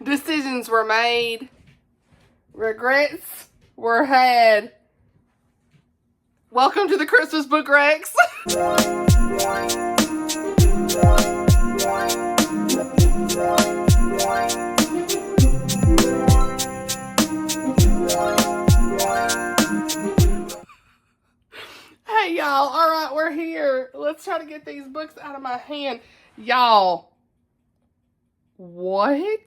Decisions were made. Regrets were had. Welcome to the Christmas Book Rex. Hey y'all, alright, we're here. Let's try to get these books out of my hand. Y'all, what?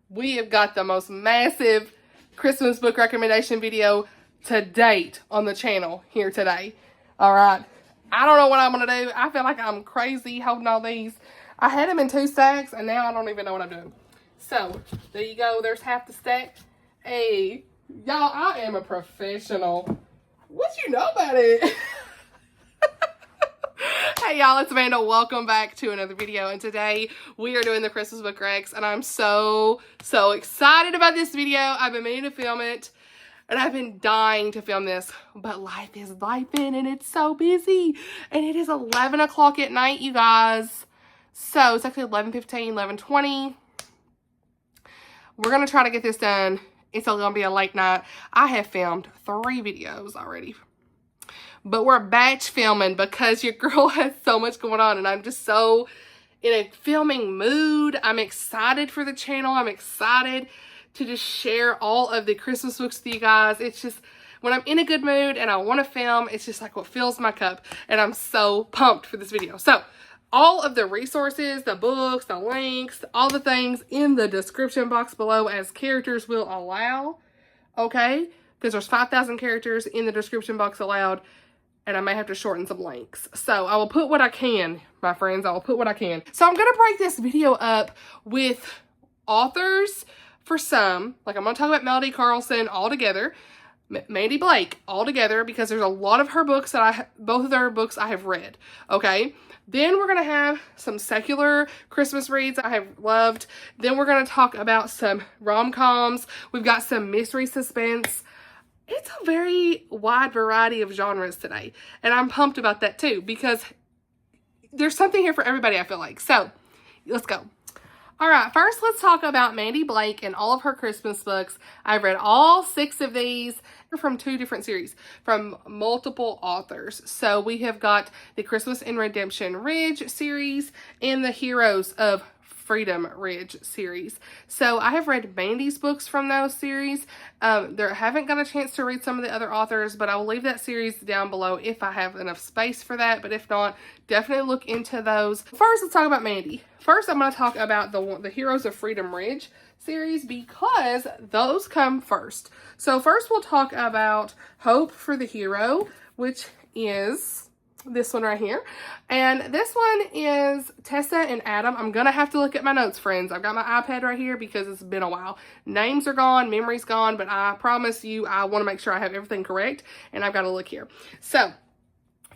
We have got the most massive Christmas book recommendation video to date on the channel here today. Alright, I don't know what I'm going to do. I feel like I'm crazy holding all these. I had them in 2 stacks and now I don't even know what I'm doing. So, there you go. There's half the stack. Hey, y'all, I am a professional. What you know about it? Hey y'all, it's Amanda. Welcome back to another video, and today we are doing the Christmas Book Rex, and I'm so excited about this video. I've been meaning to film it, and I've been dying to film this, but life is lifing, and it's so busy, and it is 11 o'clock at night, you guys. So it's actually 11:15, 11:20. We're gonna try to get this done. It's gonna be a late night. I have filmed 3 videos already. But we're batch filming because your girl has so much going on. And I'm just so in a filming mood. I'm excited for the channel. I'm excited to just share all of the Christmas books with you guys. It's just, when I'm in a good mood and I want to film, it's just like what fills my cup. And I'm so pumped for this video. So, all of the resources, the books, the links, all the things in the description box below as characters will allow. Okay? Because there's 5,000 characters in the description box allowed. And I may have to shorten some links. So I will put what I can, my friends. I will put what I can. So I'm going to break this video up with authors for some. Like I'm going to talk about Melody Carlson all together. Mandi Blake all together. Because there's a lot of her books that both of their books I have read. Okay. Then we're going to have some secular Christmas reads I have loved. Then we're going to talk about some rom-coms. We've got some mystery suspense. It's a very wide variety of genres today. And I'm pumped about that too. Because there's something here for everybody, I feel like. So, let's go. Alright, first let's talk about Mandi Blake and all of her Christmas books. I've read all 6 of these from 2 different series. From multiple authors. So, we have got the Christmas in Redemption Ridge series. And the Heroes of Freedom Ridge series. So I have read Mandi's books from those series. I haven't got a chance to read some of the other authors, but I will leave that series down below if I have enough space for that. But if not, definitely look into those. First, let's talk about Mandi. First, I'm going to talk about the Heroes of Freedom Ridge series because those come first. So first, we'll talk about Hope for the Hero, which is this one right here. And this one is Tessa and Adam. I'm going to have to look at my notes, friends. I've got my iPad right here because it's been a while. Names are gone, memory's gone, but I promise you I want to make sure I have everything correct. And I've got to look here. So,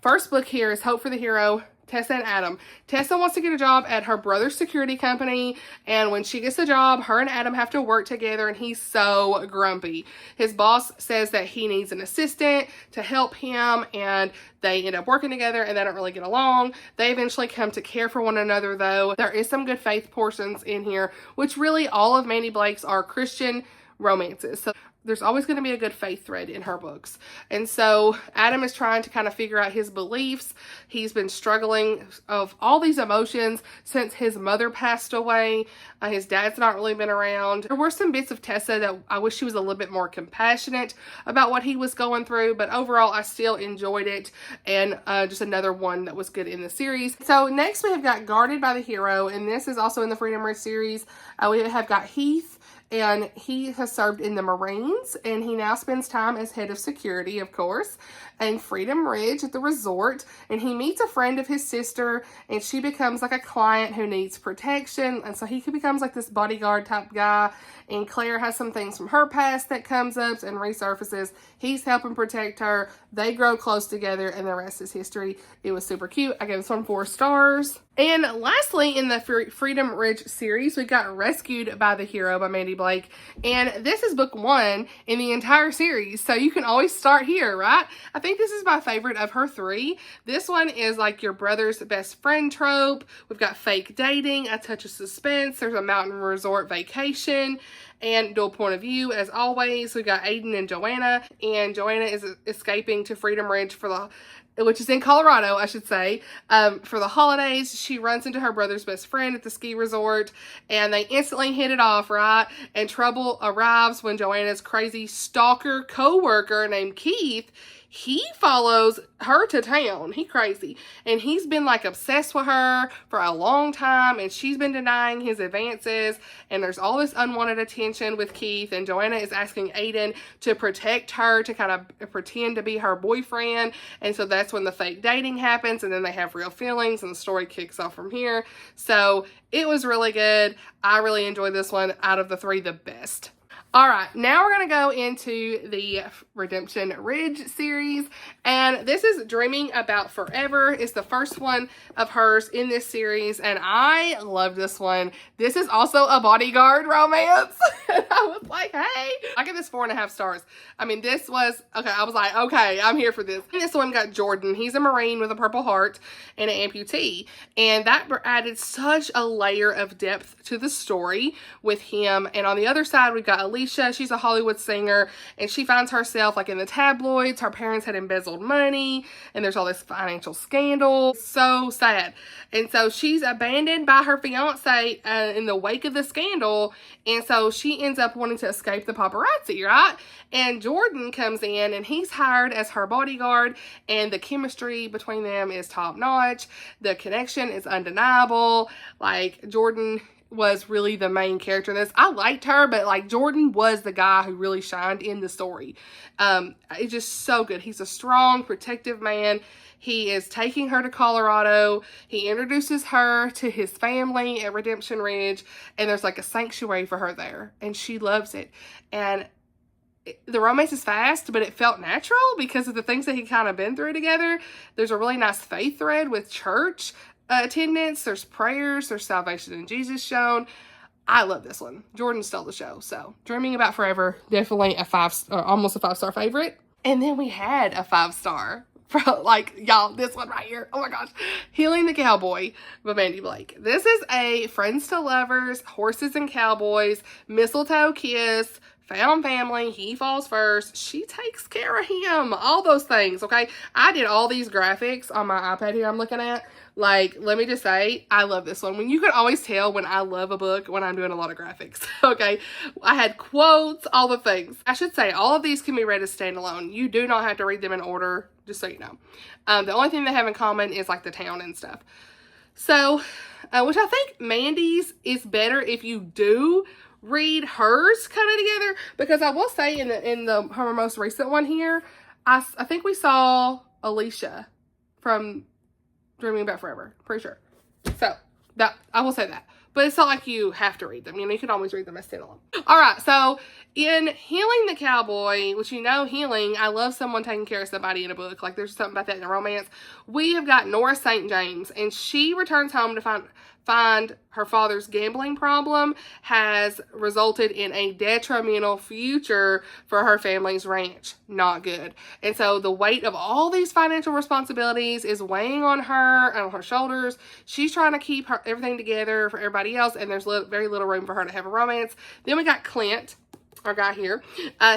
first book here is Hope for the Hero, Tessa and Adam. Tessa wants to get a job at her brother's security company, and when she gets the job, her and Adam have to work together, and he's so grumpy. His boss says that he needs an assistant to help him, and they end up working together, and they don't really get along. They eventually come to care for one another, though. There is some good faith portions in here, which really all of Mandi Blake's are Christian romances. So there's always going to be a good faith thread in her books. And so Adam is trying to kind of figure out his beliefs. He's been struggling of all these emotions since his mother passed away. His dad's not really been around. There were some bits of Tessa that I wish she was a little bit more compassionate about what he was going through, but overall I still enjoyed it, and just another one that was good in the series. So next we have got Guarded by the Hero, and this is also in the Freedom Ridge series. We have got Heath, and he has served in the Marines, and he now spends time as head of security, of course, in Freedom Ridge at the resort, and he meets a friend of his sister, and she becomes like a client who needs protection, and so he becomes like this bodyguard type guy, and Claire has some things from her past that comes up and resurfaces. He's helping protect her. They grow close together, and the rest is history. It was super cute. I gave this one 4 stars. And lastly, in the Freedom Ridge series, we got Rescued by the Hero by Mandi Blake. And this is book 1 in the entire series. So you can always start here, right? I think this is my favorite of her 3. This one is like your brother's best friend trope. We've got fake dating, a touch of suspense. There's a mountain resort vacation and dual point of view. As always, we got Aiden and Joanna. And Joanna is escaping to Freedom Ridge which is in Colorado, I should say, for the holidays. She runs into her brother's best friend at the ski resort, and they instantly hit it off, right? And trouble arrives when Joanna's crazy stalker co-worker named Keith, he follows her to town. He crazy. And he's been like obsessed with her for a long time, and she's been denying his advances, and there's all this unwanted attention with Keith, and Joanna is asking Aiden to protect her, to kind of pretend to be her boyfriend. And so that's when the fake dating happens, and then they have real feelings, and the story kicks off from here. So it was really good. I really enjoyed this one. Out of the 3, the best. All right, now we're going to go into the Redemption Ridge series, and this is Dreaming About Forever. It's the first one of hers in this series, and I love this one. This is also a bodyguard romance. And I was like, hey, I give this 4.5 stars. I mean, this was, okay, I was like, okay, I'm here for this. And this one got Jordan. He's a Marine with a Purple Heart and an amputee, and that added such a layer of depth to the story with him. And on the other side, we've got Alicia. She's a Hollywood singer, and she finds herself like in the tabloids. Her parents had embezzled money, and there's all this financial scandal. So sad. And so she's abandoned by her fiance in the wake of the scandal, and so she ends up wanting to escape the paparazzi, right? And Jordan comes in, and he's hired as her bodyguard, and the chemistry between them is top notch. The connection is undeniable. Like, Jordan was really the main character in this. I liked her, but like Jordan was the guy who really shined in the story. It's just so good. He's a strong, protective man. He is taking her to Colorado. He introduces her to his family at Redemption Ridge, and there's like a sanctuary for her there, and she loves it. And the romance is fast, but it felt natural because of the things that he kind of been through together. There's a really nice faith thread with church attendance. There's prayers. There's salvation in Jesus shown. I love this one. Jordan stole the show. So Dreaming About Forever, definitely almost a 5-star favorite. And then we had a 5-star for like, y'all, this one right here. Oh my gosh. Healing the Cowboy by Mandi Blake. This is a friends to lovers, horses and cowboys, mistletoe kiss, found family, he falls first, she takes care of him, all those things, okay? I did all these graphics on my iPad here I'm looking at. Like, let me just say, I love this one. When you can always tell when I love a book when I'm doing a lot of graphics, okay? I had quotes, all the things. I should say, all of these can be read as standalone. You do not have to read them in order, just so you know. The only thing they have in common is like the town and stuff. So, which I think Mandi's is better if you do read hers kind of together, because I will say in her most recent one here, I think we saw Alicia from Dreaming About Forever, pretty sure. So that I will say that, but it's not like you have to read them. You know, you can always read them as standalone. All right, so in Healing the Cowboy, which you know, healing, I love someone taking care of somebody in a book. Like, there's something about that in a romance. We have got Nora St. James, and she returns home to find her father's gambling problem has resulted in a detrimental future for her family's ranch. Not good. And so the weight of all these financial responsibilities is weighing on her and on her shoulders. She's trying to keep everything together for everybody else, and there's very little room for her to have a romance. Then we got Clint, our guy here.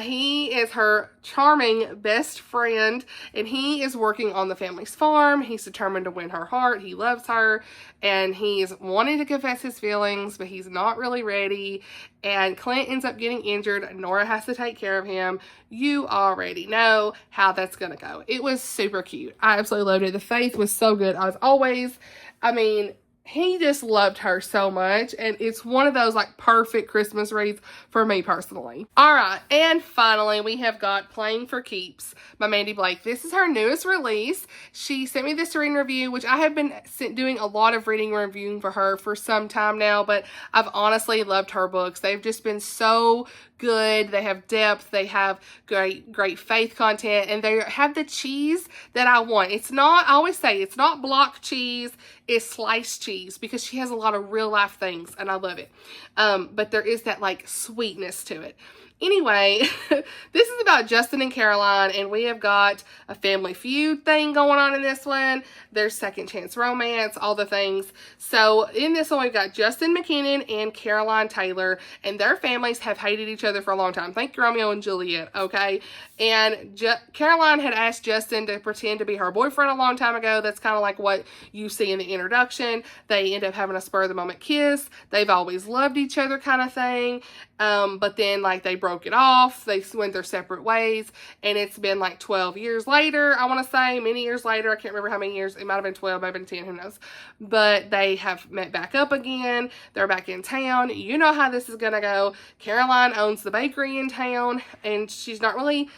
He is her charming best friend, and he is working on the family's farm. He's determined to win her heart. He loves her, and he's wanting to confess his feelings, but he's not really ready. And Clint ends up getting injured. Nora has to take care of him. You already know how that's gonna go. It was super cute. I absolutely loved it. The faith was so good. I mean, he just loved her so much, and it's one of those like perfect Christmas reads for me personally. All right, and finally we have got Playing for Keeps by Mandi Blake. This is her newest release. She sent me this to read and review, which I have been doing a lot of reading and reviewing for her for some time now, but I've honestly loved her books. They've just been so good, they have depth, they have great faith content, and they have the cheese that I want. It's not, I always say, it's not block cheese, it's sliced cheese, because she has a lot of real life things, and I love it. But there is that like sweetness to it. Anyway, this is about Justin and Caroline, and we have got a family feud thing going on in this one. There's second chance romance, all the things. So in this one, we've got Justin McKinnon and Caroline Taylor, and their families have hated each other for a long time. Think Romeo and Juliet, okay? And Caroline had asked Justin to pretend to be her boyfriend a long time ago. That's kind of like what you see in the introduction. They end up having a spur-of-the-moment kiss. They've always loved each other kind of thing. But then, like, they broke it off. They went their separate ways. And it's been, like, 12 years later, I want to say. Many years later. I can't remember how many years. It might have been 12, might have been 10, who knows. But they have met back up again. They're back in town. You know how this is going to go. Caroline owns the bakery in town. And she's not really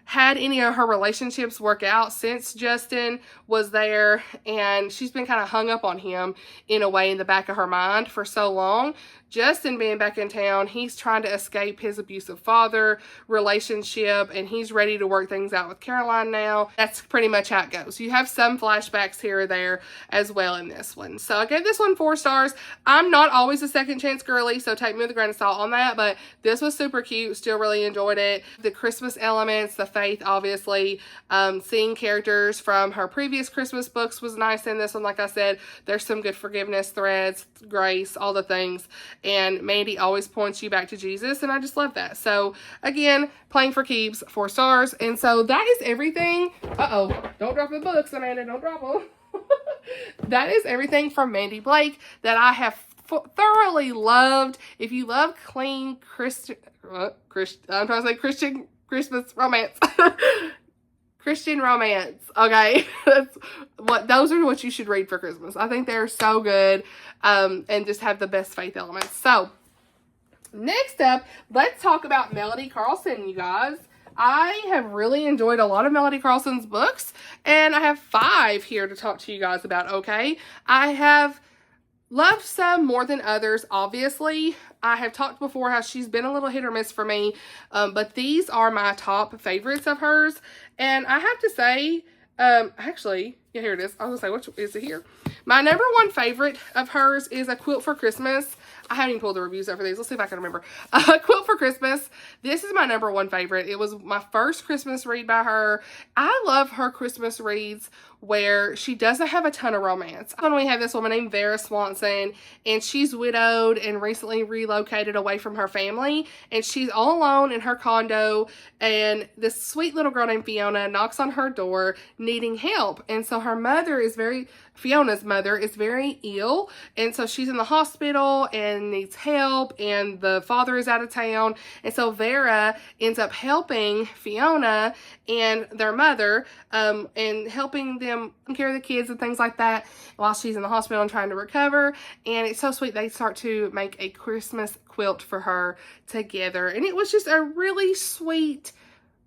had any of her relationships work out since Justin was there, and she's been kind of hung up on him in a way in the back of her mind for so long. Justin being back in town, he's trying to escape his abusive father relationship, and he's ready to work things out with Caroline now. That's pretty much how it goes. You have some flashbacks here or there as well in this one. So I gave this one 4 stars. I'm not always a second chance girly, so take me with a grain of salt on that, but this was super cute. Still really enjoyed it. The Christmas elements, the faith, obviously. Seeing characters from her previous Christmas books was nice in this one. Like I said, there's some good forgiveness threads, grace, all the things. And Mandi always points you back to Jesus, and I just love that. So, again, playing for keeps, 4 stars. And so that is everything. Uh-oh. Don't drop the books, Amanda. Don't drop them. That is everything from Mandi Blake that I have thoroughly loved. If you love clean Christian Christmas romance. Christian romance, okay? Those are what you should read for Christmas. I think they're so good, and just have the best faith elements. So, next up, let's talk about Melody Carlson, you guys. I have really enjoyed a lot of Melody Carlson's books, and I have 5 here to talk to you guys about, okay? I have loved some more than others, obviously. I have talked before how she's been a little hit or miss for me, but these are my top favorites of hers. And I have to say, actually, yeah, here it is. I was going to say, which is it here? My number 1 favorite of hers is A Quilt for Christmas. I haven't even pulled the reviews over these. Let's see if I can remember. Quilt for Christmas. This is my number 1 favorite. It was my first Christmas read by her. I love her Christmas reads where she doesn't have a ton of romance. And we have this woman named Vera Swanson, and she's widowed and recently relocated away from her family, and she's all alone in her condo, and this sweet little girl named Fiona knocks on her door needing help. And so her mother is Fiona's mother is very ill, and so she's in the hospital and needs help, and the father is out of town, and so Vera ends up helping Fiona and their mother, and helping them take care of the kids and things like that while she's in the hospital and trying to recover. And it's so sweet. They start to make a Christmas quilt for her together, and it was just a really sweet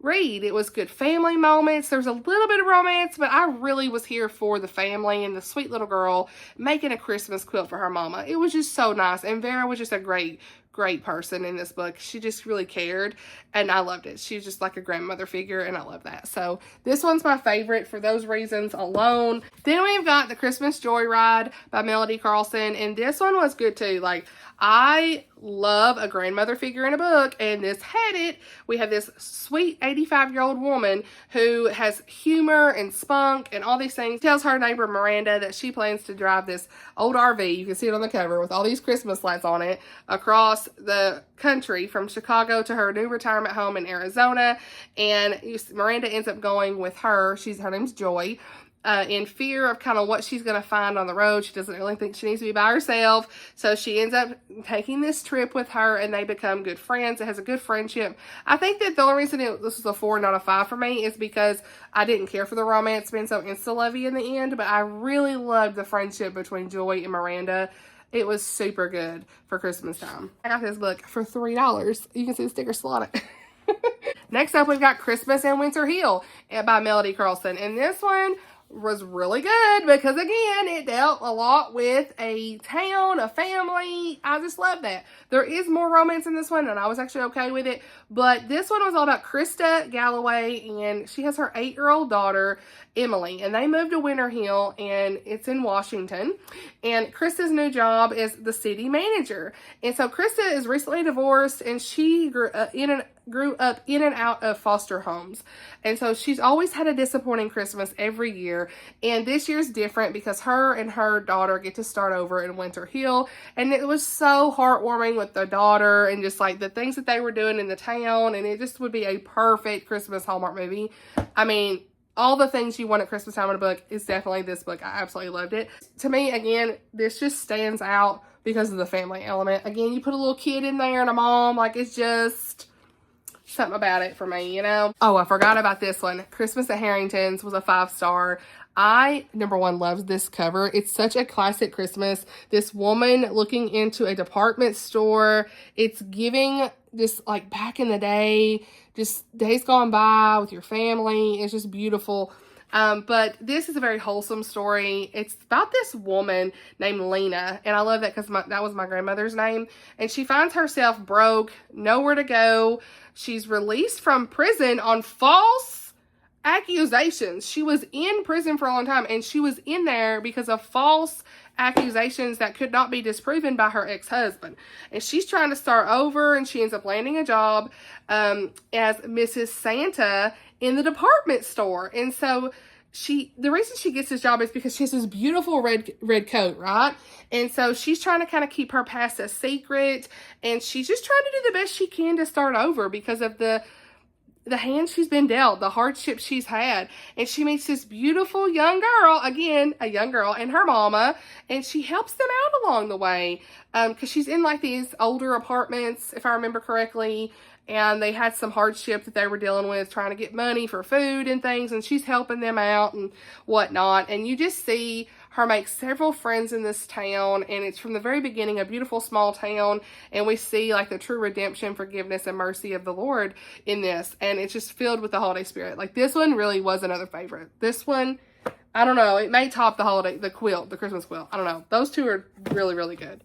read. It was good family moments. There was a little bit of romance, but I really was here for the family and the sweet little girl making a Christmas quilt for her mama. It was just so nice, and Vera was just a great person in this book. She just really cared, and I loved it. She was just like a grandmother figure, and I love that. So this one's my favorite for those reasons alone. Then we've got The Christmas Joyride by Melody Carlson, and this one was good too. Like, I love a grandmother figure in a book, and this had it. We have this sweet 85-year-old woman who has humor and spunk and all these things. Tells her neighbor Miranda that she plans to drive this old RV, you can see it on the cover, with all these Christmas lights on it, across the country from Chicago to her new retirement home in Arizona. And Miranda ends up going with her. Her name's Joy. In fear of kind of what she's going to find on the road. She doesn't really think she needs to be by herself. So she ends up taking this trip with her, and they become good friends. It has a good friendship. I think that the only reason this was a 4, not a 5 for me, is because I didn't care for the romance being so insta-lovey in the end, but I really loved the friendship between Joy and Miranda. It was super good for Christmas time. I got this book for $3. You can see the sticker still on it. Next up, we've got Christmas in Winter Hill by Melody Carlson. And this one was really good because, again, it dealt a lot with a town, a family. I just love that. There is more romance in this one, and I was actually okay with it. But this one was all about Krista Galloway, and she has her 8-year-old daughter, Emily, and they moved to Winter Hill, and it's in Washington. And Krista's new job is the city manager. And so Krista is recently divorced, and she grew up in and out of foster homes. And so she's always had a disappointing Christmas every year. And this year's different because her and her daughter get to start over in Winter Hill. And it was so heartwarming with the daughter and just like the things that they were doing in the town. And it just would be a perfect Christmas Hallmark movie. I mean, all the things you want at Christmas time in a book is definitely this book. I absolutely loved it. To me, again, this just stands out because of the family element. Again, you put a little kid in there and a mom, like it's just something about it for me, you know? Oh, I forgot about this one. Christmas at Harringtons was a 5-star. I, number one, love this cover. It's such a classic Christmas. This woman looking into a department store. It's giving just like back in the day, just days gone by with your family. It's just beautiful. But this is a very wholesome story. It's about this woman named Lena, and I love that because that was my grandmother's name. And she finds herself broke, nowhere to go. She's released from prison on false accusations. She was in prison for a long time, and she was in there because of false accusations that could not be disproven by her ex-husband. And she's trying to start over, and she ends up landing a job as Mrs. Santa in the department store. And so the reason she gets this job is because she has this beautiful red coat, right? And so she's trying to kind of keep her past a secret, and she's just trying to do the best she can to start over because of the hand she's been dealt, the hardship she's had. And she meets this beautiful young girl, again, a young girl, and her mama, and she helps them out along the way because she's in like these older apartments, if I remember correctly, and they had some hardship that they were dealing with, trying to get money for food and things, and she's helping them out and whatnot. And you just see her make several friends in this town, and it's from the very beginning a beautiful small town, and we see like the true redemption, forgiveness, and mercy of the Lord in this, and it's just filled with the holiday spirit. Like this one really was another favorite. This one, I don't know, it may top the quilt, the Christmas quilt. I don't know. Those two are really, really good.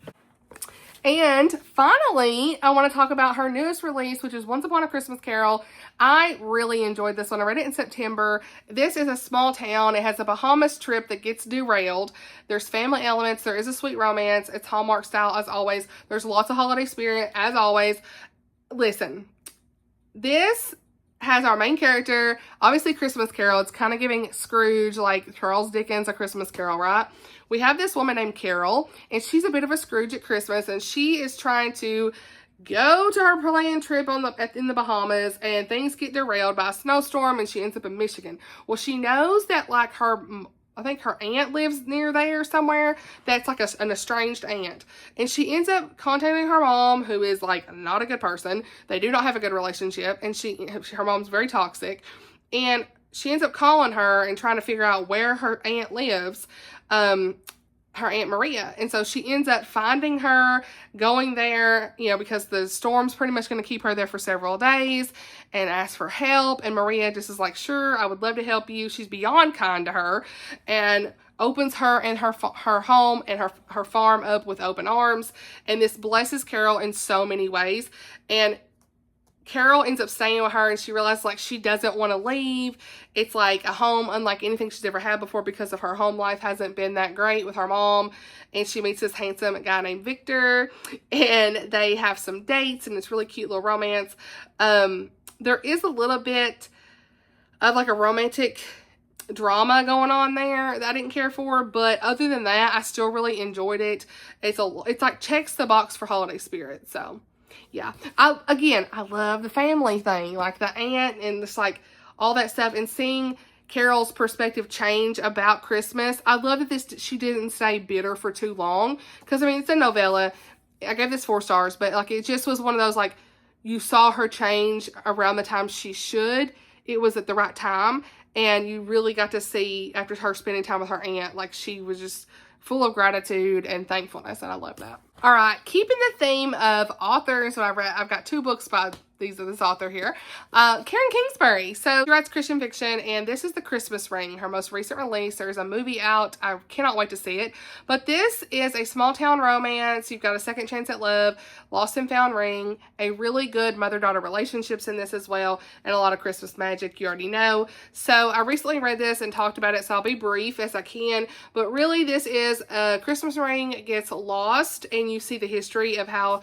And finally, I want to talk about her newest release, which is Once Upon a Christmas Carol. I really enjoyed this one. I read it in September. This is a small town. It has a Bahamas trip that gets derailed. There's family elements. There is a sweet romance. It's Hallmark style as always. There's lots of holiday spirit as always. Listen, this has our main character, obviously Christmas Carol. It's kind of giving Scrooge, like Charles Dickens, A Christmas Carol, right? We have this woman named Carol, and she's a bit of a Scrooge at Christmas, and she is trying to go to her planned trip in the Bahamas, and things get derailed by a snowstorm, and she ends up in Michigan. Well, she knows that like I think her aunt lives near there somewhere. That's like an estranged aunt. And she ends up contacting her mom, who is like not a good person. They do not have a good relationship. And her mom's very toxic. And she ends up calling her and trying to figure out where her aunt lives. Her Aunt Maria. And so she ends up finding her, going there, you know, because the storm's pretty much going to keep her there for several days, and asks for help. And Maria just is like, sure, I would love to help you. She's beyond kind to her, and opens her and her home and her farm up with open arms. And this blesses Carol in so many ways. And Carol ends up staying with her, and she realizes like she doesn't want to leave. It's like a home unlike anything she's ever had before because of her home life hasn't been that great with her mom. And she meets this handsome guy named Victor, and they have some dates, and it's really cute little romance. There is a little bit of like a romantic drama going on there that I didn't care for, but other than that, I still really enjoyed it. It's like checks the box for holiday spirit. So yeah, I love the family thing, like the aunt and just like all that stuff, and seeing Carol's perspective change about Christmas. I love that she didn't stay bitter for too long, because I mean, it's a novella. I gave this 4 stars, but like it just was one of those, like, you saw her change around the time she should. It was at the right time, and you really got to see after her spending time with her aunt, like she was just full of gratitude and thankfulness, and I love that. All right, keeping the theme of authors, so I've got 2 books by this author here, Karen Kingsbury. So she writes Christian fiction, and this is The Christmas Ring, her most recent release. There's a movie out. I cannot wait to see it. But this is a small town romance. You've got a second chance at love, lost and found ring, a really good mother-daughter relationships in this as well, and a lot of Christmas magic you already know. So I recently read this and talked about it, so I'll be brief as I can. But really, this is a Christmas ring gets lost, and you see the history of how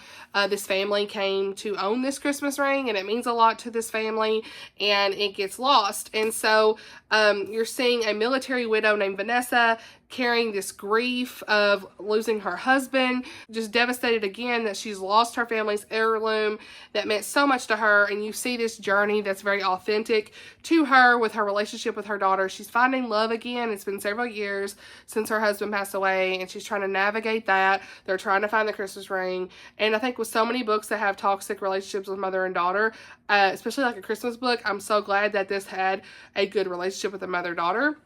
this family came to own this Christmas ring, and it means a lot to this family, and it gets lost. And so you're seeing a military widow named Vanessa carrying this grief of losing her husband, just devastated again that she's lost her family's heirloom that meant so much to her. And you see this journey that's very authentic to her with her relationship with her daughter. She's finding love again. It's been several years since her husband passed away, and she's trying to navigate that. They're trying to find the Christmas ring. And I think with so many books that have toxic relationships with mother and daughter, especially like a Christmas book, I'm so glad that this had a good relationship with the mother-daughter.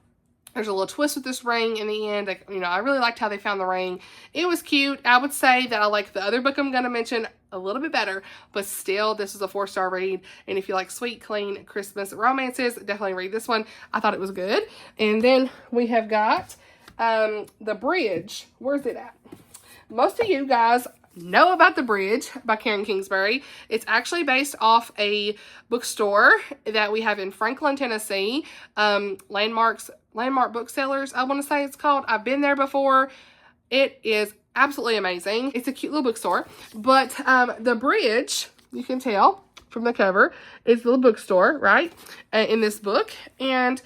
There's a little twist with this ring in the end. I really liked how they found the ring. It was cute. I would say that I like the other book I'm going to mention a little bit better, but still, this is a 4-star read. And if you like sweet, clean Christmas romances, definitely read this one. I thought it was good. And then we have got The Bridge. Where's it at? Most of you guys know about The Bridge by Karen Kingsbury. It's actually based off a bookstore that we have in Franklin, Tennessee. Landmark Booksellers, I want to say it's called. I've been there before. It is absolutely amazing. It's a cute little bookstore. But The Bridge, you can tell from the cover, is the little bookstore, right, in this book. And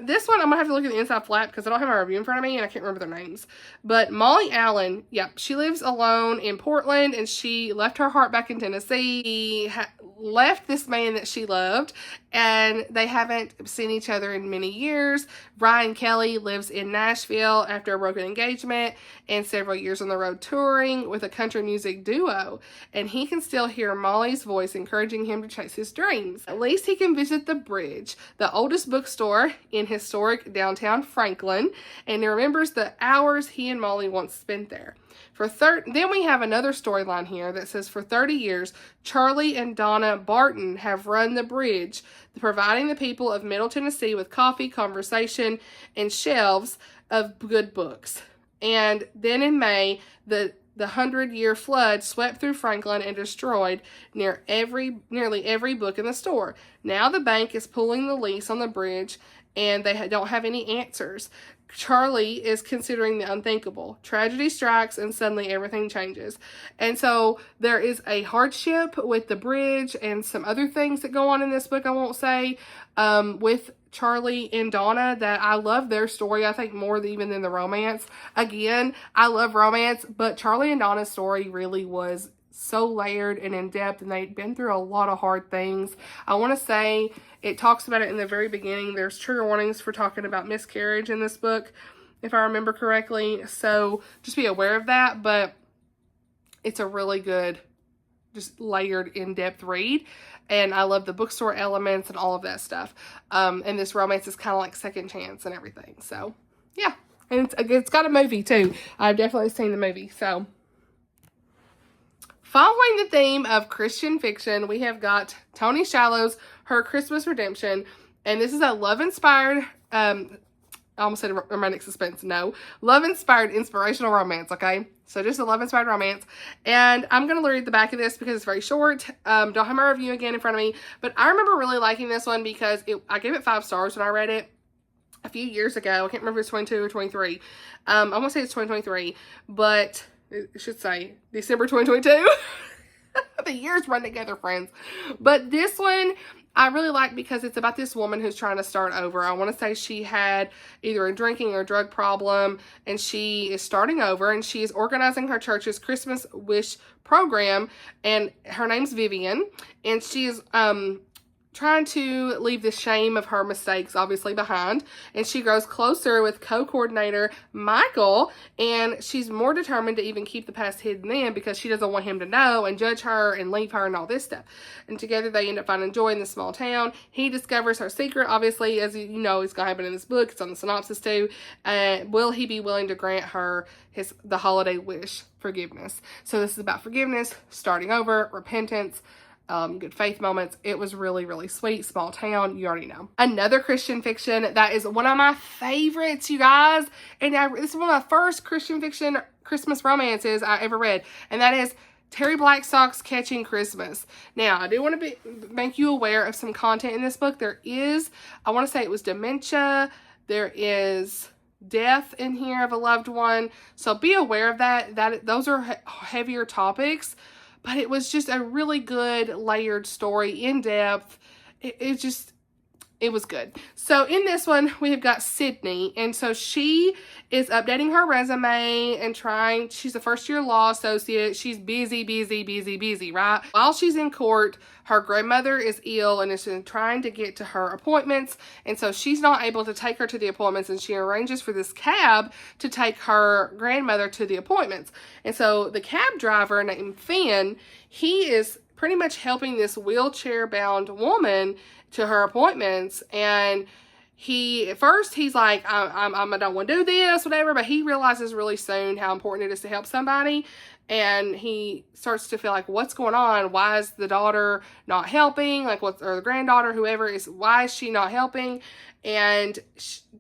this one, I'm going to have to look at the inside flap because I don't have my review in front of me and I can't remember their names. But Molly Allen, she lives alone in Portland, and she left her heart back in Tennessee. She left this man that she loved, and they haven't seen each other in many years. Ryan Kelly lives in Nashville after a broken engagement and several years on the road touring with a country music duo. And he can still hear Molly's voice encouraging him to chase his dreams. At least he can visit The Bridge, the oldest bookstore in historic downtown Franklin, and he remembers the hours he and Molly once spent there. Then we have another storyline here that says, for 30 years, Charlie and Donna Barton have run The Bridge, providing the people of Middle Tennessee with coffee, conversation, and shelves of good books. And then in May, the 100-year flood swept through Franklin and destroyed nearly every book in the store. Now the bank is pulling the lease on The Bridge, and they don't have any answers. Charlie is considering the unthinkable. Tragedy strikes, and suddenly everything changes. And so there is a hardship with The Bridge and some other things that go on in this book, I won't say, with Charlie and Donna, that I love their story, I think, more even than the romance. Again, I love romance, but Charlie and Donna's story really was so layered and in-depth, and they'd been through a lot of hard things. I want to say it talks about it in the very beginning. There's trigger warnings for talking about miscarriage in this book, if I remember correctly. So just be aware of that, but it's a really good, just layered, in-depth read. And I love the bookstore elements and all of that stuff. And this romance is kind of like second chance and everything. So, yeah. And it's got a movie, too. I've definitely seen the movie, so. Following the theme of Christian fiction, we have got Toni Shiloh's Her Christmas Redemption. And this is a love-inspired, I almost said romantic suspense. No. Love-inspired inspirational romance, okay? So just a love-inspired romance. And I'm going to read the back of this because it's very short. Don't have my review again in front of me. But I remember really liking this one because I gave it 5 stars when I read it a few years ago. I can't remember if it's 22 or 23. I'm going to say it's 2023. But it should say December 2022. The years run together, friends. But this one I really like because it's about this woman who's trying to start over. I want to say she had either a drinking or drug problem, and she is starting over, and she is organizing her church's Christmas Wish program, and her name's Vivian, and she is trying to leave the shame of her mistakes obviously behind, and she grows closer with co-coordinator Michael, and she's more determined to even keep the past hidden then because she doesn't want him to know and judge her and leave her and all this stuff. And together they end up finding joy in this small town. He discovers her secret, obviously, as you know, it's gonna happen in this book. It's on the synopsis too. Will he be willing to grant her the holiday wish, forgiveness? So this is about forgiveness, starting over, repentance, good faith moments. It was really, really sweet. Small town, you already know. Another Christian fiction that is one of my favorites, you guys. And this is one of the first Christian fiction Christmas romances I ever read. And that is Terry Blackstock's Catching Christmas. Now, I do want to make you aware of some content in this book. There is, I want to say it was dementia. There is death in here of a loved one. So be aware of that. Those are heavier topics. But it was just a really good layered story, in depth. It was good. So in this one, we have got Sydney. And so she is updating her resume and she's a first-year law associate. She's busy, right? While she's in court, her grandmother is ill and is trying to get to her appointments. And so she's not able to take her to the appointments, and she arranges for this cab to take her grandmother to the appointments. And so the cab driver named Finn, he is pretty much helping this wheelchair-bound woman to her appointments. And at first he's like, I don't want to do this, whatever, but he realizes really soon how important it is to help somebody. And he starts to feel like, what's going on? Why is the daughter not helping? Like, or the granddaughter, why is she not helping? And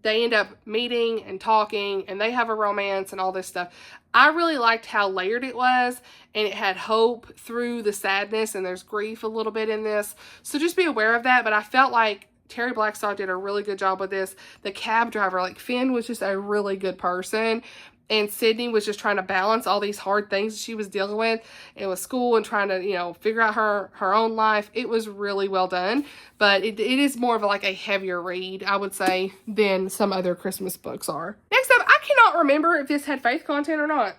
they end up meeting and talking, and they have a romance and all this stuff. I really liked how layered it was, and it had hope through the sadness, and there's grief a little bit in this. So just be aware of that. But I felt like Terry Blackstock did a really good job with this. The cab driver, like Finn, was just a really good person. And Sydney was just trying to balance all these hard things she was dealing with. It was school and trying to, figure out her own life. It was really well done. But it is more of like a heavier read, I would say, than some other Christmas books are. Next up, I cannot remember if this had faith content or not.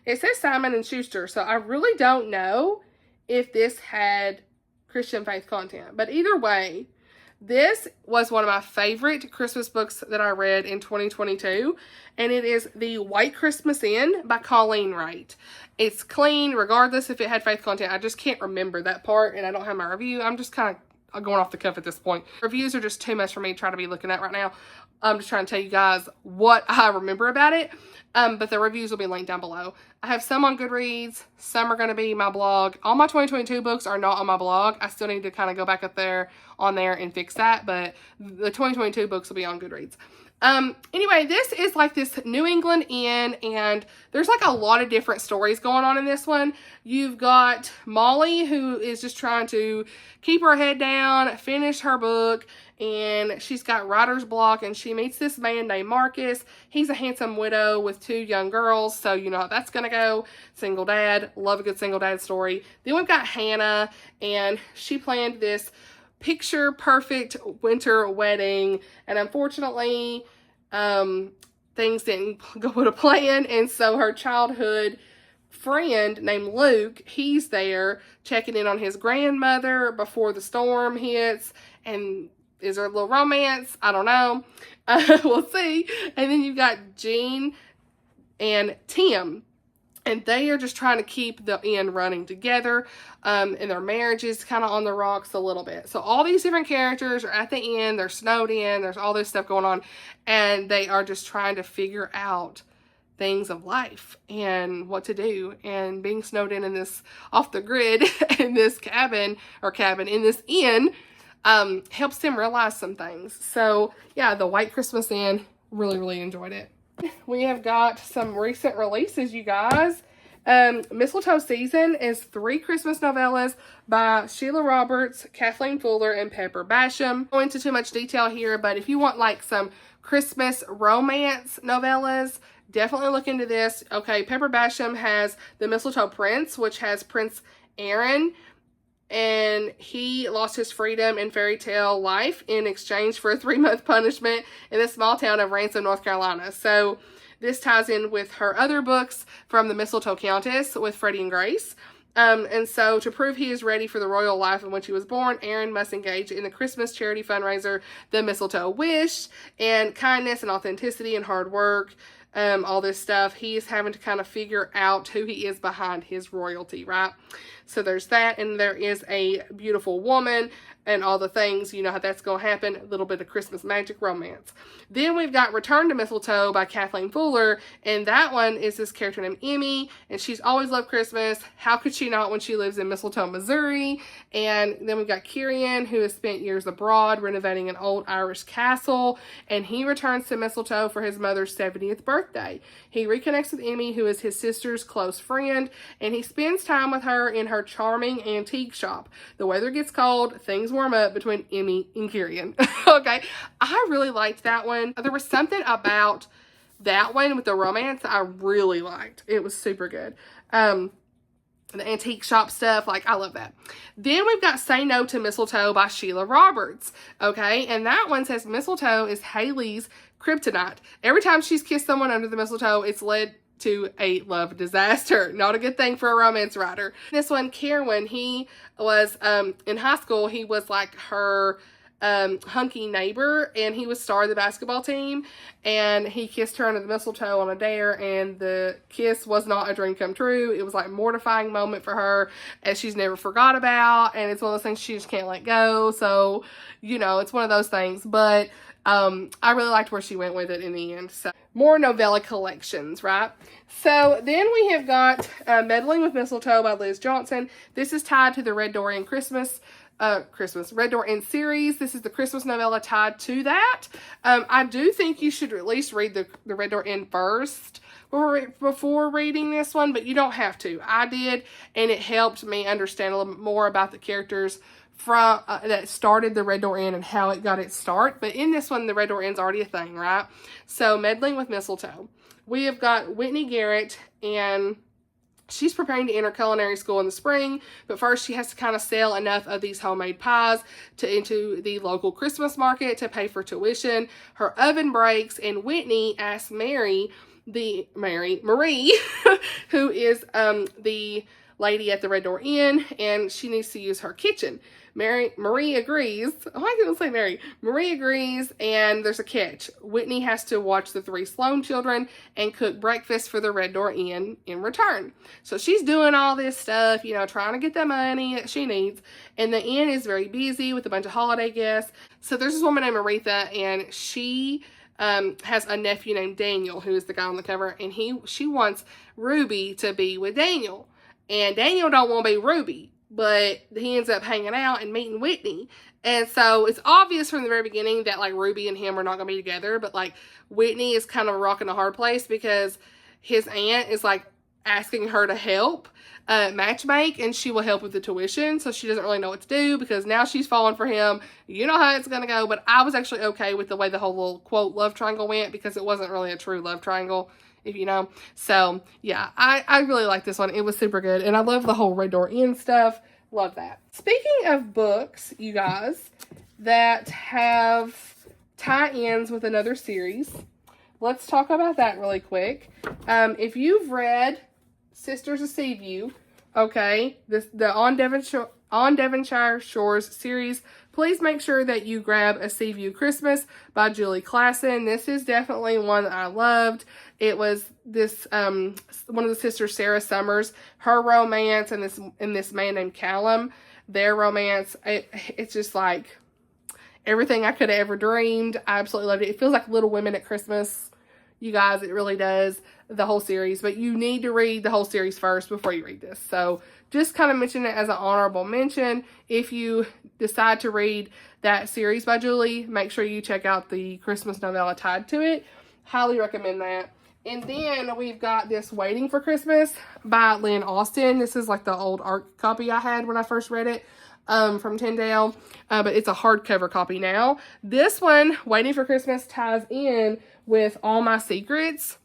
It says Simon & Schuster, so I really don't know if this had Christian faith content. But either way, this was one of my favorite Christmas books that I read in 2022, and it is The White Christmas Inn by Colleen Wright. It's clean, regardless if it had faith content. I just can't remember that part, and I don't have my review. I'm just kind of going off the cuff at this point. Reviews are just too much for me to try to be looking at right now. I'm just trying to tell you guys what I remember about it, but the reviews will be linked down below. I have some on Goodreads. Some are going to be my blog. All my 2022 books are not on my blog. I still need to kind of go back up there on there and fix that, but the 2022 books will be on Goodreads. Anyway, this is like this New England inn, and there's like a lot of different stories going on in this one. You've got Molly, who is just trying to keep her head down, finish her book, and she's got writer's block, and she meets this man named Marcus. He's a handsome widow with 2 young girls, so you know how that's gonna go. Single dad, love a good single dad story. Then we've got Hannah, and she planned this picture perfect winter wedding, and unfortunately things didn't go to plan, and so her childhood friend named Luke, he's there checking in on his grandmother before the storm hits. And is there a little romance? I don't know. We'll see. And then you've got Jean and Tim, and they are just trying to keep the inn running together, and their marriage is kind of on the rocks a little bit. So all these different characters are at the inn, they're snowed in, there's all this stuff going on, and they are just trying to figure out things of life and what to do. And being snowed in this, off the grid, in this cabin, in this inn, helps them realize some things. So yeah, The White Christmas Inn, really enjoyed it. We have got some recent releases, you guys. Mistletoe Season is 3 Christmas novellas by Sheila Roberts, Kathleen Fuller, and Pepper Basham. I won't go into too much detail here, but if you want like some Christmas romance novellas, definitely look into this. Okay, Pepper Basham has The Mistletoe Prince, which has Prince Aaron, and he lost his freedom in fairy tale life in exchange for a 3-month punishment in the small town of Ransom, North Carolina. So this ties in with her other books from The Mistletoe Countess with Freddie and Grace. And so to prove he is ready for the royal life in which he was born, Aaron must engage in the Christmas charity fundraiser, the Mistletoe Wish, and kindness and authenticity and hard work, all this stuff. He is having to kind of figure out who he is behind his royalty, right? So there's that, and there is a beautiful woman and all the things. You know how that's going to happen. A little bit of Christmas magic romance. Then we've got Return to Mistletoe by Kathleen Fuller, and that one is this character named Emmy, and she's always loved Christmas. How could she not when she lives in Mistletoe, Missouri? And then we've got Kieran, who has spent years abroad renovating an old Irish castle, and he returns to Mistletoe for his mother's 70th birthday. He reconnects with Emmy, who is his sister's close friend, and he spends time with her in her charming antique shop. The weather gets cold, things warm up between Emmy and Kieran. Okay, I really liked that one. There was something about that one with the romance that I really liked. It was super good. The antique shop stuff, like, I love that. Then we've got Say No to Mistletoe by Sheila Roberts. Okay, and that one says mistletoe is Haley's kryptonite. Every time she's kissed someone under the mistletoe, it's led to a love disaster. Not a good thing for a romance writer. This one, Kieran, he was in high school. He was like her hunky neighbor, and he was star of the basketball team, and he kissed her under the mistletoe on a dare, and the kiss was not a dream come true. It was like a mortifying moment for her, and she's never forgot about, and it's one of those things she just can't let go. So, you know, it's one of those things, but I really liked where she went with it in the end. So more novella collections, right? So then we have got Meddling with Mistletoe by Liz Johnson. This is tied to the Red Door Inn Red Door Inn series. This is the Christmas novella tied to that. I do think you should at least read the Red Door Inn first before reading this one, but you don't have to. I did, and it helped me understand a little bit more about the characters from that started the Red Door Inn and how it got its start. But in this one, the Red Door Inn's already a thing, right? So Meddling with Mistletoe. We have got Whitney Garrett, and she's preparing to enter culinary school in the spring, but first she has to kind of sell enough of these homemade pies into the local Christmas market to pay for tuition. Her oven breaks, and Whitney asks Marie, who is the lady at the Red Door Inn, and she needs to use her kitchen. Marie agrees. Oh, I didn't say Mary. Marie agrees, and there's a catch. Whitney has to watch the 3 Sloan children and cook breakfast for the Red Door Inn in return. So she's doing all this stuff, you know, trying to get the money that she needs, and the inn is very busy with a bunch of holiday guests. So there's this woman named Aretha, and she has a nephew named Daniel, who is the guy on the cover, and she wants Ruby to be with Daniel. And Daniel don't want to be Ruby, but he ends up hanging out and meeting Whitney. And so it's obvious from the very beginning that, like, Ruby and him are not going to be together. But, like, Whitney is kind of rocking a hard place because his aunt is, like, asking her to help matchmake, and she will help with the tuition. So she doesn't really know what to do because now she's falling for him. You know how it's going to go. But I was actually okay with the way the whole little, quote, love triangle went, because it wasn't really a true love triangle, if you know. So yeah, I really like this one. It was super good, and I love the whole Red Door Inn stuff. Love that. Speaking of books, you guys, that have tie-ins with another series, let's talk about that really quick. If you've read Sisters of Seaview, okay, the On Devonshire Shores series, please make sure that you grab A Seaview Christmas by Julie Klassen. This is definitely one that I loved. It was this one of the sisters, Sarah Summers, her romance, and this man named Callum, their romance. It's just like everything I could have ever dreamed. I absolutely loved it. It feels like Little Women at Christmas. You guys, it really does, the whole series. But you need to read the whole series first before you read this. So just kind of mention it as an honorable mention. If you decide to read that series by Julie, make sure you check out the Christmas novella tied to it. Highly recommend that. And then we've got this Waiting for Christmas by Lynn Austen. This is like the old art copy I had when I first read it from Tyndale. But it's a hardcover copy now. This one, Waiting for Christmas, ties in with All My Secrets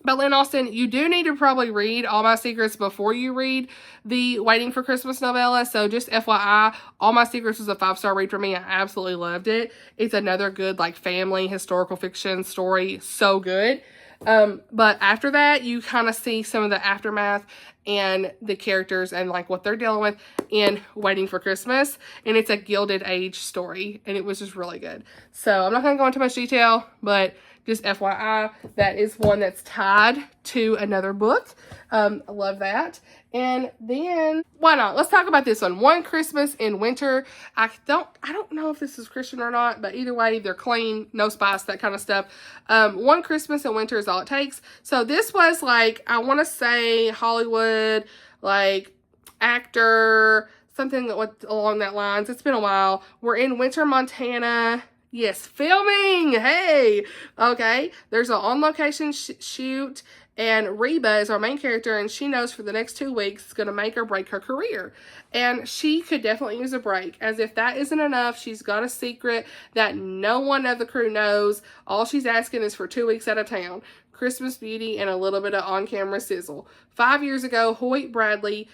by Lynn Austen. You do need to probably read All My Secrets before you read the Waiting for Christmas novella. So just FYI, All My Secrets was a 5-star read for me. I absolutely loved it. It's another good, like, family historical fiction story. So good. But after that, you kind of see some of the aftermath, and the characters and like what they're dealing with in Waiting for Christmas. And it's a Gilded Age story, and it was just really good. So I'm not going to go into much detail, but just FYI, that is one that's tied to another book. I love that. And then, why not? Let's talk about this one. One Christmas in Winter. I don't know if this is Christian or not, but either way, they're clean, no spice, that kind of stuff. One Christmas in Winter is all it takes. So this was like, I want to say Hollywood, like actor, something along that lines. It's been a while. We're in Winter, Montana. Yes, filming. Hey, okay. There's an on-location shoot, and Reba is our main character, and she knows for the next 2 weeks it's going to make or break her career. And she could definitely use a break. As if that isn't enough, she's got a secret that no one of the crew knows. All she's asking is for 2 weeks out of town, Christmas beauty, and a little bit of on-camera sizzle. 5 years ago, Hoyt Bradley,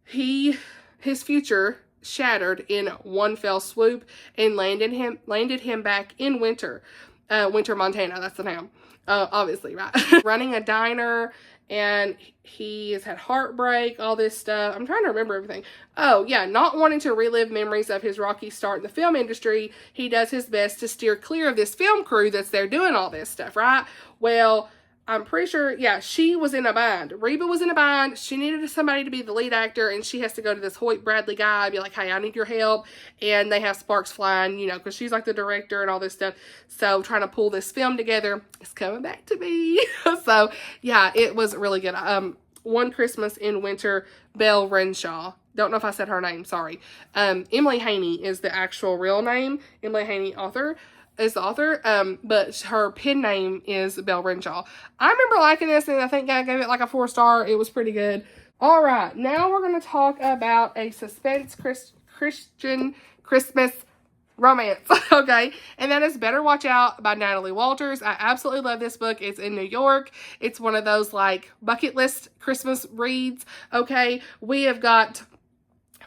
his future shattered in one fell swoop and landed him back in Winter, Montana. That's the name, obviously, right? Running a diner, and he has had heartbreak, all this stuff. I'm trying to remember everything. Oh yeah, not wanting to relive memories of his rocky start in the film industry, he does his best to steer clear of this film crew that's there doing all this stuff, right? Well, I'm pretty sure, yeah, she was in a bind. Reba was in a bind. She needed somebody to be the lead actor, and she has to go to this Hoyt Bradley guy and be like, hey, I need your help. And they have sparks flying, you know, because she's like the director and all this stuff. So trying to pull this film together is coming back to me. So, yeah, it was really good. One Christmas in Winter, Belle Renshaw. Don't know if I said her name, sorry. Emily Haney is the actual real name. Emily Haney is the author, but her pen name is Belle Renshaw. I remember liking this, and I think I gave it like a 4-star. It was pretty good. All right, now we're going to talk about a suspense Christian Christmas romance, okay? And that is Better Watch Out by Natalie Walters. I absolutely love this book. It's in New York. It's one of those like bucket list Christmas reads, okay? We have got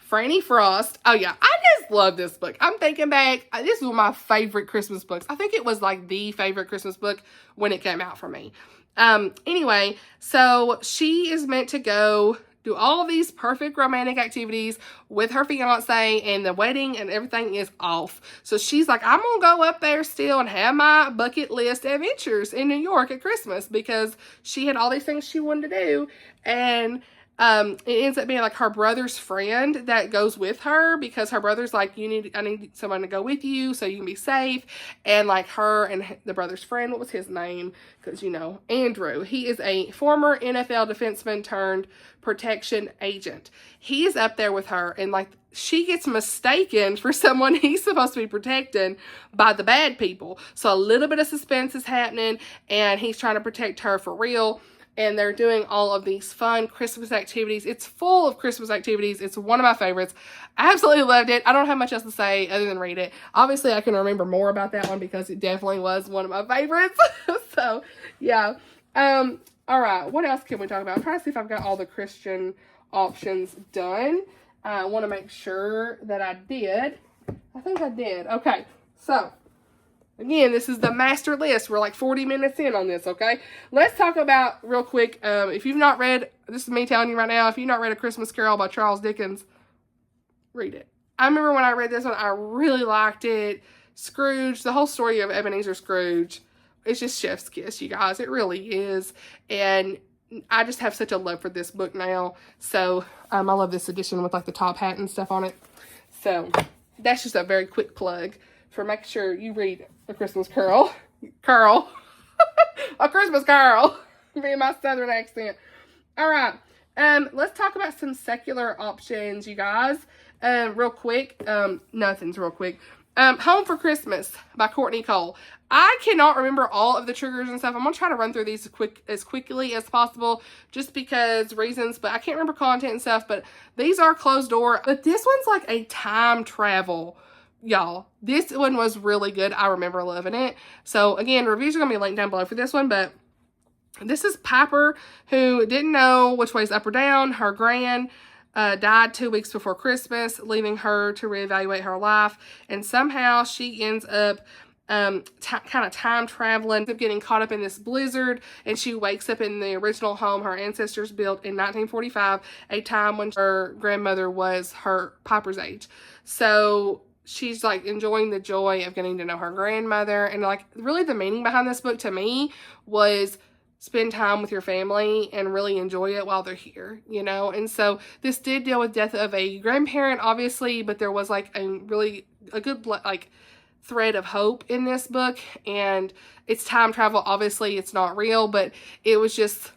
Franny Frost. Oh yeah, I just love this book. I'm thinking back, this is one of my favorite Christmas books. I think it was like the favorite Christmas book when it came out for me. Anyway, so she is meant to go do all of these perfect romantic activities with her fiance, and the wedding and everything is off. So she's like, I'm gonna go up there still and have my bucket list adventures in New York at Christmas, because she had all these things she wanted to do. And it ends up being like her brother's friend that goes with her, because her brother's like, I need someone to go with you so you can be safe. And like her and the brother's friend, what was his name? Because, you know, Andrew, he is a former NFL defenseman turned protection agent. He is up there with her, and like she gets mistaken for someone he's supposed to be protecting by the bad people. So a little bit of suspense is happening, and he's trying to protect her for real. And they're doing all of these fun Christmas activities. It's full of Christmas activities. It's one of my favorites. I absolutely loved it. I don't have much else to say other than read it. Obviously, I can remember more about that one because it definitely was one of my favorites. So, yeah. All right. What else can we talk about? I'm trying to see if I've got all the Christian options done. I want to make sure that I did. I think I did. Okay. So, again, this is the master list. We're like 40 minutes in on this, okay? Let's talk about, real quick, if you've not read, this is me telling you right now, if you've not read A Christmas Carol by Charles Dickens, read it. I remember when I read this one, I really liked it. Scrooge, the whole story of Ebenezer Scrooge, it's just chef's kiss, you guys. It really is. And I just have such a love for this book now. So, I love this edition with like the top hat and stuff on it. So, that's just a very quick plug for making sure you read A Christmas Carol. A Christmas Carol. Me and my southern accent. All right. Let's talk about some secular options, you guys. Real quick. Nothing's real quick. Home for Christmas by Courtney Cole. I cannot remember all of the triggers and stuff. I'm going to try to run through these as quickly as possible just because reasons, but I can't remember content and stuff, but these are closed door. But this one's like a time travel, y'all. This one was really good. I remember loving it. So again, reviews are going to be linked down below for this one, but this is Piper, who didn't know which way is up or down. Her gran died 2 weeks before Christmas, leaving her to reevaluate her life, and somehow she ends up kind of time traveling, of getting caught up in this blizzard, and she wakes up in the original home her ancestors built in 1945, a time when her grandmother was her Piper's age. So she's like enjoying the joy of getting to know her grandmother, and like really the meaning behind this book to me was spend time with your family and really enjoy it while they're here, you know. And so this did deal with death of a grandparent, obviously, but there was like a good like thread of hope in this book. And it's time travel, obviously it's not real, but it was just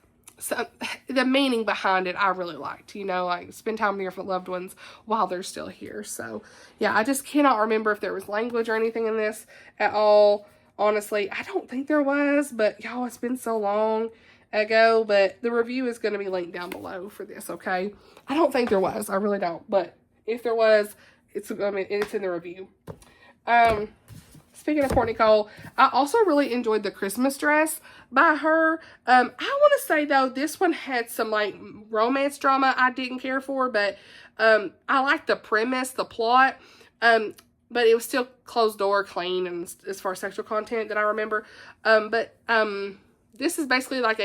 the meaning behind it I really liked, you know, like spend time with your loved ones while they're still here. So yeah, I just cannot remember if there was language or anything in this at all. Honestly, I don't think there was, but y'all, it's been so long ago. But the review is going to be linked down below for this, okay? I don't think there was. I really don't. But if there was, it's in the review. Speaking of Courtney Cole, I also really enjoyed The Christmas Dress by her. I want to say, though, this one had some, like, romance drama I didn't care for. But I liked the premise, the plot. But it was still closed door, clean, and as far as sexual content that I remember. This is basically like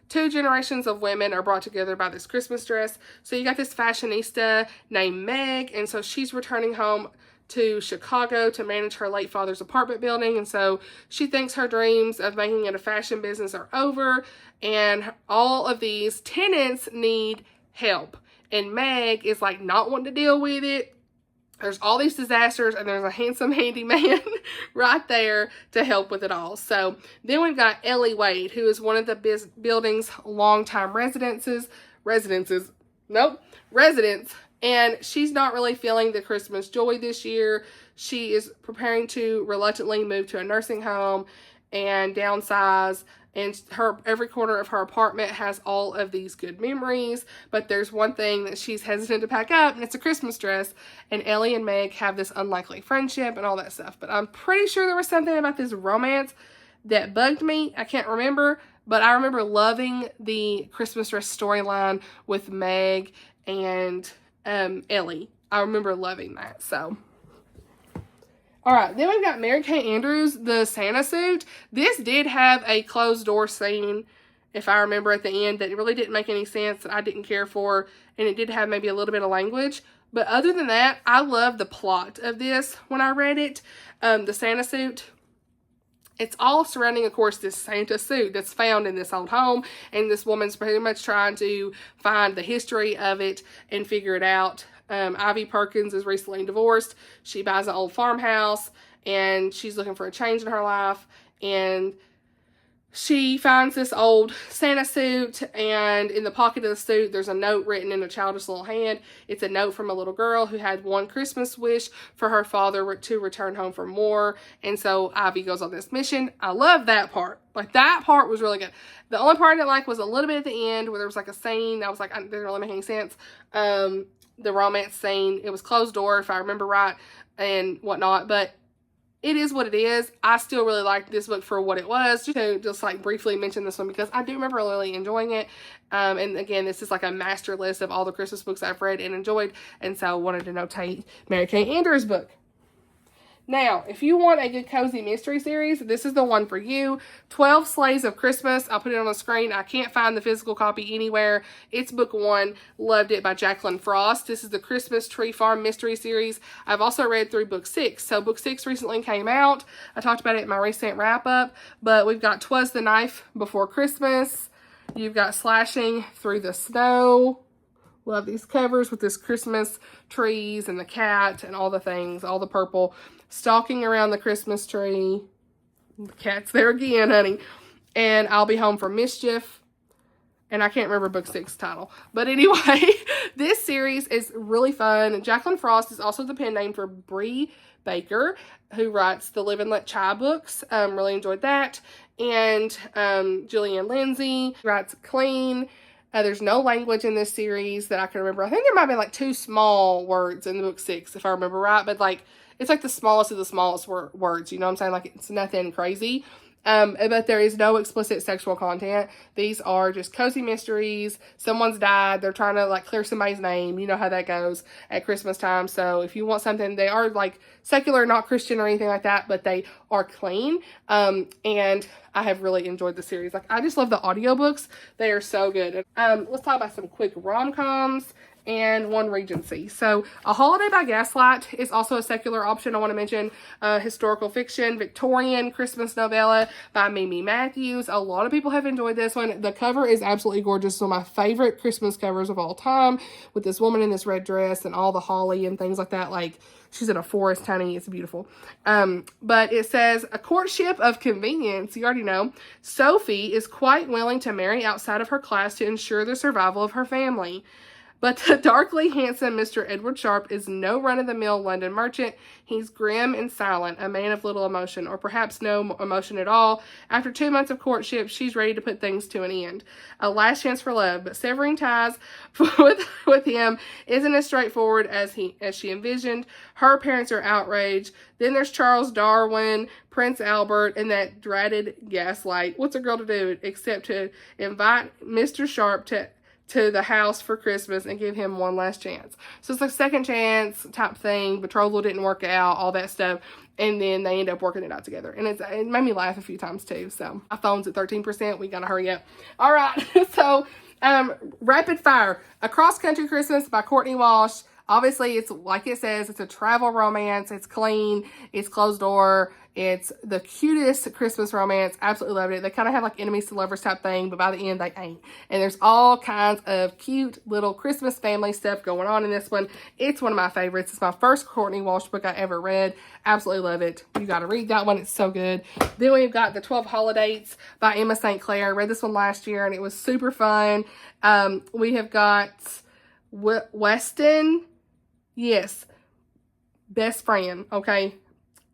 two generations of women are brought together by this Christmas dress. So you got this fashionista named Meg, and so she's returning home to Chicago to manage her late father's apartment building. And so she thinks her dreams of making it a fashion business are over, and all of these tenants need help. And Meg is like not wanting to deal with it. There's all these disasters, and there's a handsome handyman right there to help with it all. So then we've got Ellie Wade, who is one of the building's longtime residents. And she's not really feeling the Christmas joy this year. She is preparing to reluctantly move to a nursing home and downsize. And every corner of her apartment has all of these good memories. But there's one thing that she's hesitant to pack up, and it's a Christmas dress. And Ellie and Meg have this unlikely friendship and all that stuff. But I'm pretty sure there was something about this romance that bugged me. I can't remember. But I remember loving the Christmas dress storyline with Meg and Ellie. I remember loving that. So... Alright, then we've got Mary-Kate Andrews, the Santa suit. This did have a closed door scene, if I remember at the end, that really didn't make any sense, that I didn't care for, and it did have maybe a little bit of language. But other than that, I love the plot of this when I read it. The Santa suit, it's all surrounding, of course, this Santa suit that's found in this old home, and this woman's pretty much trying to find the history of it and figure it out. Ivy Perkins is recently divorced. She buys an old farmhouse, and she's looking for a change in her life, and she finds this old Santa suit, and in the pocket of the suit, there's a note written in a childish little hand. It's a note from a little girl who had one Christmas wish for her father to return home for more, and so Ivy goes on this mission. I love that part. Like, that part was really good. The only part I didn't like was a little bit at the end where there was like a scene that was like, it didn't really make any sense. The romance scene, it was closed door, if I remember right, and whatnot, but it is what it is. I still really liked this book for what it was. Just like briefly mention this one because I do remember really enjoying it. And again, this is like a master list of all the Christmas books I've read and enjoyed, and so I wanted to notate Mary-Kate Andrews' book. Now, if you want a good cozy mystery series, this is the one for you. 12 Sleighs of Christmas. I'll put it on the screen. I can't find the physical copy anywhere. It's book 1. Loved it, by Jacqueline Frost. This is the Christmas Tree Farm mystery series. I've also read through book 6. So book 6 recently came out. I talked about it in my recent wrap-up. But we've got 'Twas the Knife Before Christmas. You've got Slashing Through the Snow. Love these covers with this Christmas trees and the cat and all the things, all the purple. Stalking Around the Christmas Tree. The cat's there again, honey. And I'll Be Home for Mischief. And I can't remember book 6 title. But anyway, this series is really fun. Jacqueline Frost is also the pen name for Bree Baker, who writes the Live and Let Child books. Really enjoyed that. And Julianne Lindsay writes Clean. There's no language in this series that I can remember. I think there might be like 2 small words in the book 6, if I remember right. But like, it's like the smallest of the smallest words, you know what I'm saying? Like, it's nothing crazy. But there is no explicit sexual content. These are just cozy mysteries. Someone's died. They're trying to like clear somebody's name. You know how that goes at Christmas time. So if you want something, they are like secular, not Christian or anything like that, but they are clean. And I have really enjoyed the series. Like, I just love the audiobooks. They are so good. Let's talk about some quick rom-coms and one Regency. So A Holiday by Gaslight is also a secular option. I want to mention historical fiction, Victorian Christmas novella by Mimi Matthews. A lot of people have enjoyed this one. The cover is absolutely gorgeous. It's one of my favorite Christmas covers of all time, with this woman in this red dress and all the holly and things like that. Like, she's in a forest, honey. It's beautiful. But it says, a courtship of convenience. You already know. Sophie is quite willing to marry outside of her class to ensure the survival of her family. But the darkly handsome Mr. Edward Sharp is no run-of-the-mill London merchant. He's grim and silent, a man of little emotion, or perhaps no emotion at all. After 2 months of courtship, she's ready to put things to an end. A last chance for love, but severing ties with him isn't as straightforward as she envisioned. Her parents are outraged. Then there's Charles Darwin, Prince Albert, and that dreaded Gaslight. What's a girl to do except to invite Mr. Sharp to the house for Christmas and give him one last chance? So it's like second chance type thing. Betrothal didn't work out, all that stuff. And then they end up working it out together. And it made me laugh a few times too. So my phone's at 13%. We gotta hurry up. All right. So rapid fire. A Cross Country Christmas by Courtney Walsh. Obviously, it's like it says, it's a travel romance. It's clean. It's closed door. It's the cutest Christmas romance. Absolutely loved it. They kind of have like enemies to lovers type thing, but by the end, they ain't. And there's all kinds of cute little Christmas family stuff going on in this one. It's one of my favorites. It's my first Courtney Walsh book I ever read. Absolutely love it. You got to read that one. It's so good. Then we've got The 12 Holidates by Emma St. Clair. I read this one last year, and it was super fun. We have got Weston. Yes. Best friend. Okay.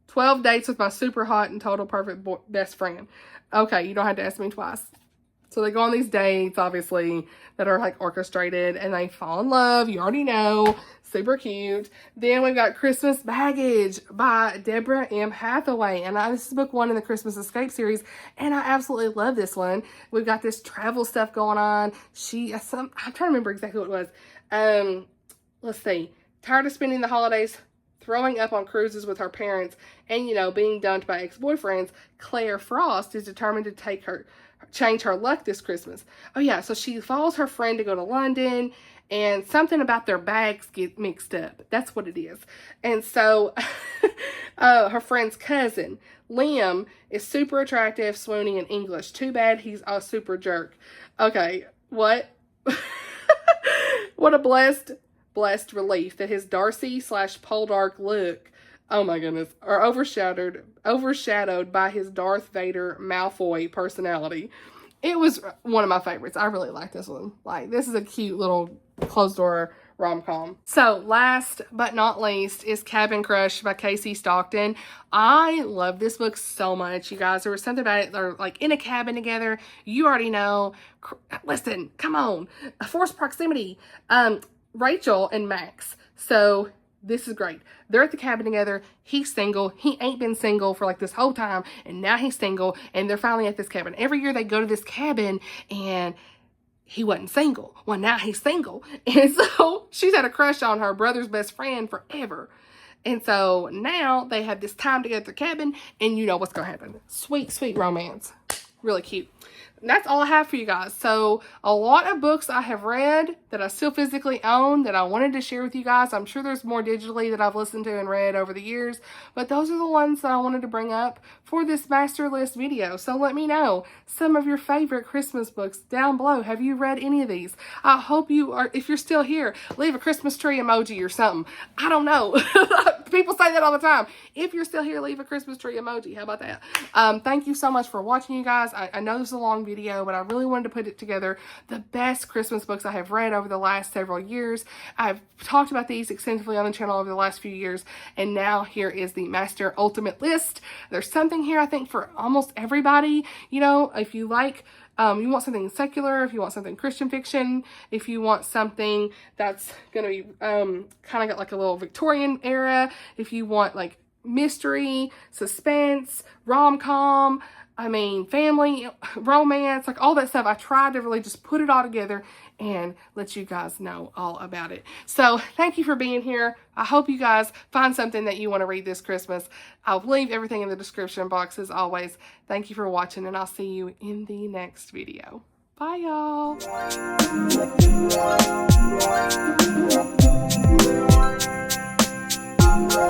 12 dates with my super hot and total perfect best friend. Okay, you don't have to ask me twice. So they go on these dates, obviously, that are like orchestrated, and they fall in love. You already know. Super cute. Then we've got Christmas Baggage by Deborah M. Hathaway. And this is book 1 in the Christmas Escape series, and I absolutely love this one. We've got this travel stuff going on. I'm trying to remember exactly what it was. Let's see. Tired of spending the holidays throwing up on cruises with her parents and, you know, being dumped by ex-boyfriends, Claire Frost is determined to change her luck this Christmas. Oh yeah, so she follows her friend to go to London, and something about their bags get mixed up. That's what it is. And so her friend's cousin, Liam, is super attractive, swooning, and English. Too bad he's a super jerk. Okay, what? What a blessed relief that his Darcy / Poldark look, oh my goodness, are overshadowed by his Darth Vader Malfoy personality. It was one of my favorites. I really like this one. Like, this is a cute little closed door rom-com. So last but not least is Cabin Crush by Casey Stockton. I love this book so much, you guys. There was something about it. They're like in a cabin together. You already know. Listen, come on. Forced proximity. Rachel and Max. So this is great. They're at the cabin together. He's single. He ain't been single for like this whole time, and now he's single, and they're finally at this cabin. Every year they go to this cabin, and he wasn't single. Well, now he's single. And so she's had a crush on her brother's best friend forever. And so now they have this time together at the cabin, and you know what's going to happen. Sweet, sweet romance. Really cute. And that's all I have for you guys. So a lot of books I have read that I still physically own that I wanted to share with you guys. I'm sure there's more digitally that I've listened to and read over the years, but those are the ones that I wanted to bring up for this master list video. So let me know some of your favorite Christmas books down below. Have you read any of these? I hope you are. If you're still here, leave a Christmas tree emoji or something. I don't know. People say that all the time. If you're still here, leave a Christmas tree emoji. How about that? Thank you so much for watching, you guys. I know this is a long video, but I really wanted to put it together. The best Christmas books I have read over the last several years. I've talked about these extensively on the channel over the last few years, and now here is the master ultimate list. There's something here, I think, for almost everybody. You know, if you like, you want something secular, if you want something Christian fiction, if you want something that's going to be kind of got like a little Victorian era, if you want like mystery, suspense, rom-com, I mean, family, romance, like all that stuff. I tried to really just put it all together and let you guys know all about it. So thank you for being here. I hope you guys find something that you want to read this Christmas. I'll leave everything in the description box as always. Thank you for watching, and I'll see you in the next video. Bye, y'all.